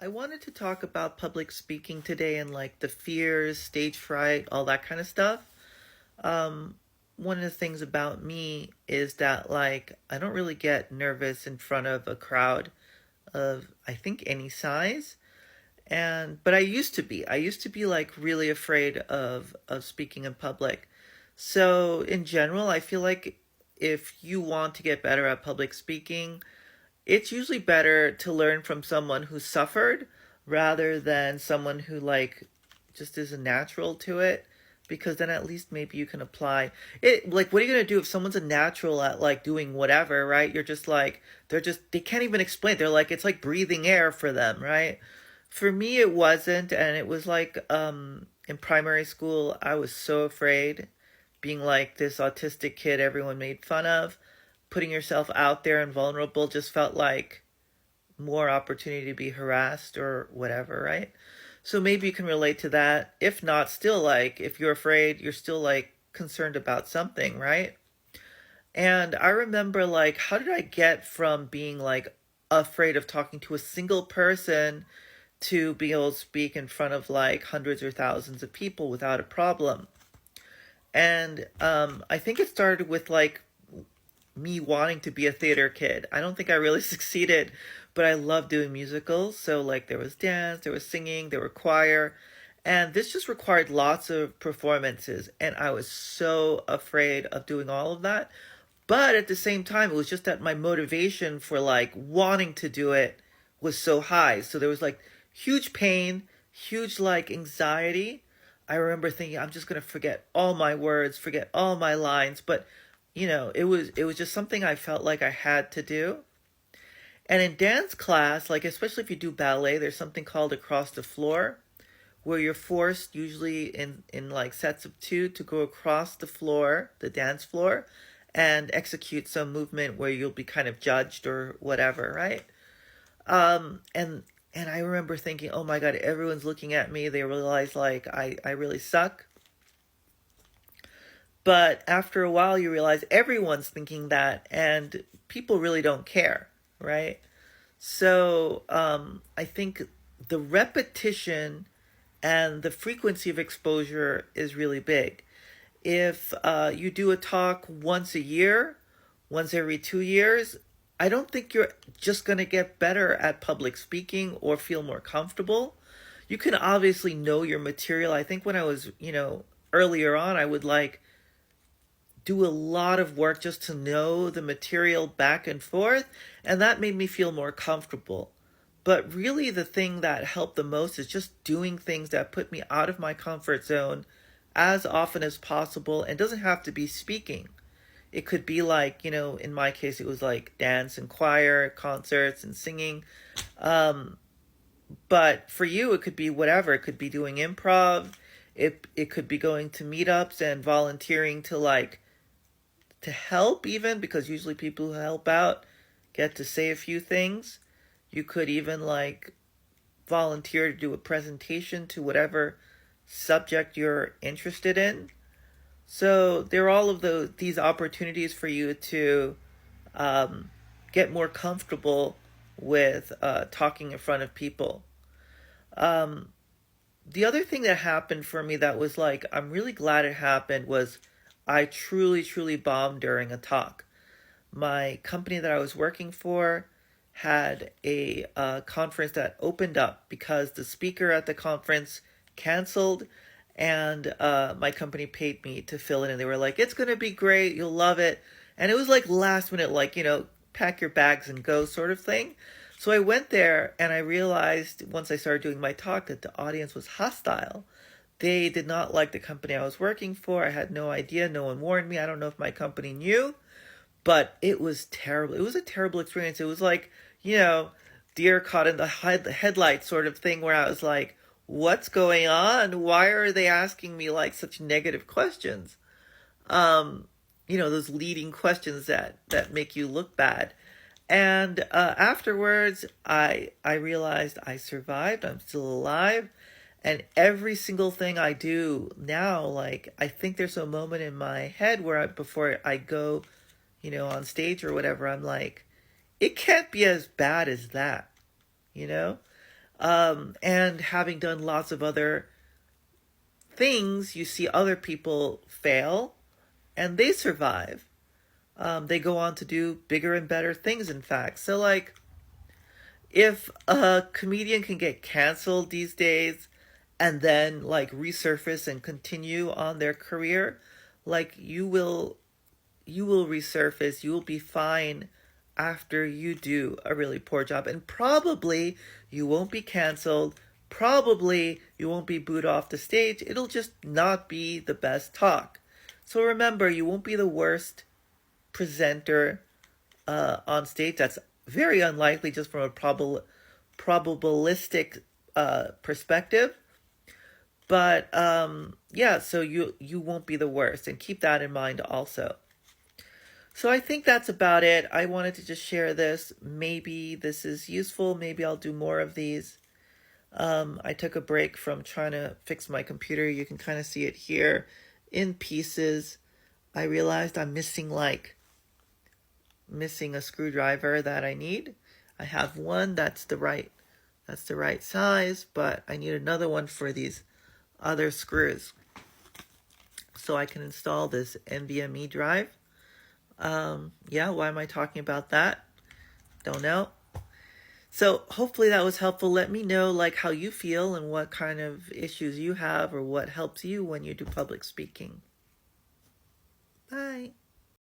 I wanted to talk about public speaking today and like the fears, stage fright, all that kind of stuff. Um, One of the things about me is that like I don't really get nervous in front of a crowd of I think any size. But I used to be. I used to be like really afraid of speaking in public. So in general, I feel like if you want to get better at public speaking, it's usually better to learn from someone who suffered rather than someone who like just is a natural to it, because then at least maybe you can apply it. Like, what are you going to do if someone's a natural at like doing whatever, right? You're just like, they can't even explain. They're like, it's like breathing air for them, right? For me it wasn't, and it was like in primary school I was so afraid, being like this autistic kid everyone made fun of. Putting yourself out there and vulnerable just felt like more opportunity to be harassed or whatever, right? So maybe you can relate to that. If not, still like if you're afraid, you're still like concerned about something, right? And I remember like how did I get from being like afraid of talking to a single person to be able to speak in front of like hundreds or thousands of people without a problem? And I think it started with like me wanting to be a theater kid. I don't think I really succeeded, but I love doing musicals. So like there was dance, there was singing, there were choir, and this just required lots of performances, and I was so afraid of doing all of that. But at the same time, it was just that my motivation for like wanting to do it was so high. So there was like huge pain, huge like anxiety. I remember thinking I'm just going to forget all my words, forget all my lines, but it was just something I felt like I had to do. And in dance class, like especially if you do ballet, there's something called across the floor, where you're forced usually in like sets of two to go across the floor, the dance floor, and execute some movement where you'll be kind of judged or whatever, right? And I remember thinking, oh my god, everyone's looking at me. They realize like I really suck. But after a while, you realize everyone's thinking that, and people really don't care, right? So I think the repetition and the frequency of exposure is really big. If you do a talk once a year, once every 2 years, I don't think you're just going to get better at public speaking or feel more comfortable. You can obviously know your material. I think when I was, earlier on, I would like do a lot of work just to know the material back and forth, and that made me feel more comfortable. But really, the thing that helped the most is just doing things that put me out of my comfort zone as often as possible. And doesn't have to be speaking. It could be like, in my case, it was like dance and choir, concerts and singing. Um, but for you, it could be whatever. It could be doing improv. It could be going to meetups and volunteering to like to help, even because usually people who help out get to say a few things. You could even like volunteer to do a presentation to whatever subject you're interested in. So there are all of these opportunities for you to um, get more comfortable with talking in front of people. Um, the other thing that happened for me that was like, I'm really glad it happened, was I truly, truly bombed during a talk. My company that I was working for had a conference that opened up because the speaker at the conference canceled, and my company paid me to fill it in. They were like, it's going to be great, you'll love it. And it was like last minute, like, pack your bags and go sort of thing. So I went there and I realized once I started doing my talk that the audience was hostile. They did not like the company I was working for. I had no idea. No one warned me. I don't know if my company knew, but it was terrible. It was a terrible experience. It was like, you know, deer caught in the headlights sort of thing, where I was like, what's going on? Why are they asking me like such negative questions? Um, those leading questions that make you look bad. And afterwards, I realized I survived. I'm still alive. And every single thing I do now, like, I think there's a moment in my head where before I go, on stage or whatever, I'm like, it can't be as bad as that, you know? And having done lots of other things, you see other people fail and they survive. They go on to do bigger and better things, in fact. So, like, if a comedian can get canceled these days and then, like, resurface and continue on their career, like, you will resurface, you will be fine after you do a really poor job. And probably you won't be canceled. Probably you won't be booed off the stage. It'll just not be the best talk. So remember, you won't be the worst presenter on stage. That's very unlikely just from a probabilistic perspective. But yeah, so you won't be the worst. And keep that in mind also. So I think that's about it. I wanted to just share this. Maybe this is useful. Maybe I'll do more of these. I took a break from trying to fix my computer. You can kind of see it here in pieces. I realized I'm missing a screwdriver that I need. I have one that's the right size, but I need another one for these other screws so I can install this NVMe drive. Yeah, why am I talking about that? Don't know. So hopefully that was helpful. Let me know like how you feel and what kind of issues you have or what helps you when you do public speaking. Bye.